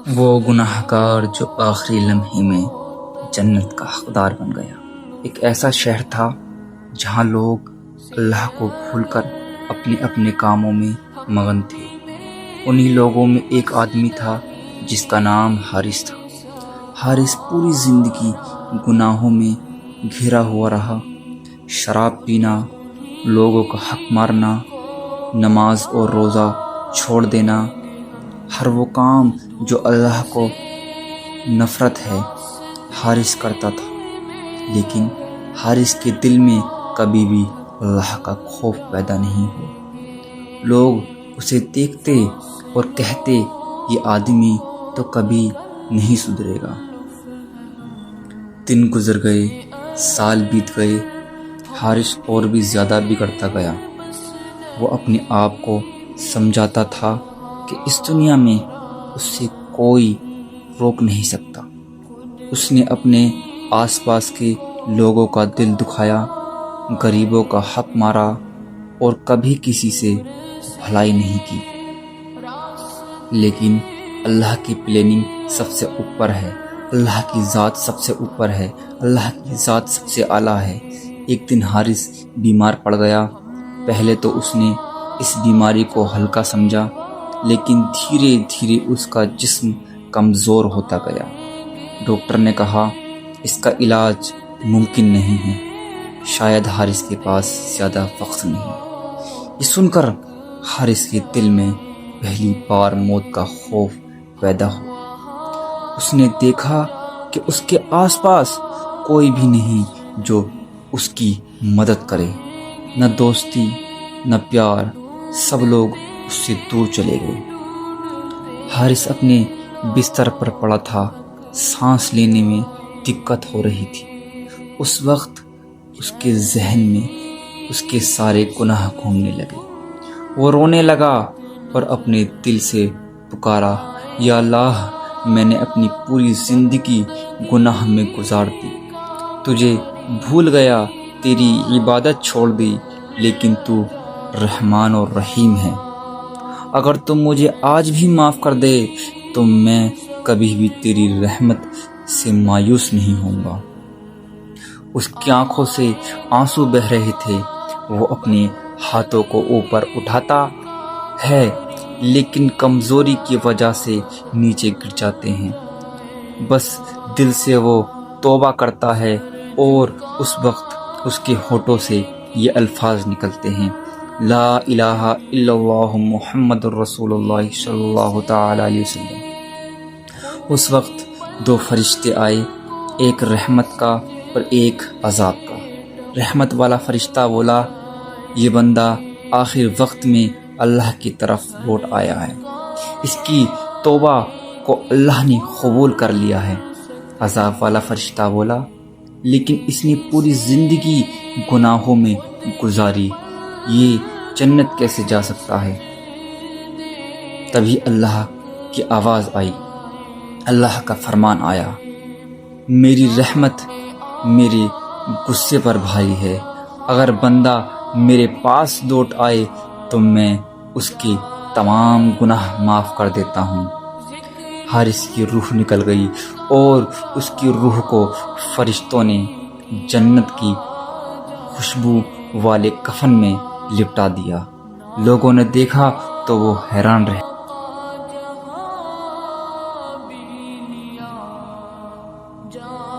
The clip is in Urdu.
وہ گناہگار جو آخری لمحے میں جنت کا حقدار بن گیا۔ ایک ایسا شہر تھا جہاں لوگ اللہ کو بھول کر اپنے اپنے کاموں میں مگن تھے۔ انہی لوگوں میں ایک آدمی تھا جس کا نام حارث تھا۔ حارث پوری زندگی گناہوں میں گھرا ہوا رہا۔ شراب پینا، لوگوں کا حق مارنا، نماز اور روزہ چھوڑ دینا، ہر وہ کام جو اللہ کو نفرت ہے حارث کرتا تھا۔ لیکن حارث کے دل میں کبھی بھی اللہ کا خوف پیدا نہیں ہوا۔ لوگ اسے دیکھتے اور کہتے یہ آدمی تو کبھی نہیں سدھرے گا۔ دن گزر گئے، سال بیت گئے، حارث اور بھی زیادہ بگڑتا گیا۔ وہ اپنے آپ کو سمجھاتا تھا کہ اس دنیا میں اس سے کوئی روک نہیں سکتا۔ اس نے اپنے آس پاس کے لوگوں کا دل دکھایا، غریبوں کا حق مارا اور کبھی کسی سے بھلائی نہیں کی۔ لیکن اللہ کی پلاننگ سب سے اوپر ہے، اللہ کی ذات سب سے اوپر ہے، اللہ کی ذات سب سے اعلیٰ ہے۔ ایک دن حارث بیمار پڑ گیا۔ پہلے تو اس نے اس بیماری کو ہلکا سمجھا، لیکن دھیرے دھیرے اس کا جسم کمزور ہوتا گیا۔ ڈاکٹر نے کہا اس کا علاج ممکن نہیں ہے، شاید حارث کے پاس زیادہ وقت نہیں۔ یہ سن کر حارث کے دل میں پہلی بار موت کا خوف پیدا ہوا۔ اس نے دیکھا کہ اس کے آس پاس کوئی بھی نہیں جو اس کی مدد کرے، نہ دوستی نہ پیار، سب لوگ اس سے دور چلے گئے۔ حارث اپنے بستر پر پڑا تھا، سانس لینے میں دقت ہو رہی تھی۔ اس وقت اس کے ذہن میں اس کے سارے گناہ گھومنے لگے۔ وہ رونے لگا اور اپنے دل سے پکارا، یا اللہ، میں نے اپنی پوری زندگی گناہ میں گزار دی، تجھے بھول گیا، تیری عبادت چھوڑ دی، لیکن تو رحمان اور رحیم ہے۔ اگر تم مجھے آج بھی معاف کر دے تو میں کبھی بھی تیری رحمت سے مایوس نہیں ہوں گا۔ اس کی آنکھوں سے آنسو بہہ رہے تھے۔ وہ اپنے ہاتھوں کو اوپر اٹھاتا ہے لیکن کمزوری کی وجہ سے نیچے گر جاتے ہیں۔ بس دل سے وہ توبہ کرتا ہے اور اس وقت اس کے ہونٹوں سے یہ الفاظ نکلتے ہیں، لا الہ الا اللہ محمد الرسول اللہ صلی اللہ تعالی علیہ وسلم۔ اس وقت دو فرشتے آئے، ایک رحمت کا اور ایک عذاب کا۔ رحمت والا فرشتہ بولا، یہ بندہ آخر وقت میں اللہ کی طرف لوٹ آیا ہے، اس کی توبہ کو اللہ نے قبول کر لیا ہے۔ عذاب والا فرشتہ بولا، لیکن اس نے پوری زندگی گناہوں میں گزاری، یہ جنت کیسے جا سکتا ہے؟ تبھی اللہ کی آواز آئی، اللہ کا فرمان آیا، میری رحمت میرے غصے پر بھاری ہے، اگر بندہ میرے پاس لوٹ آئے تو میں اس کے تمام گناہ معاف کر دیتا ہوں۔ حارث کی روح نکل گئی اور اس کی روح کو فرشتوں نے جنت کی خوشبو والے کفن میں لپٹا دیا۔ لوگوں نے دیکھا تو وہ حیران رہ جان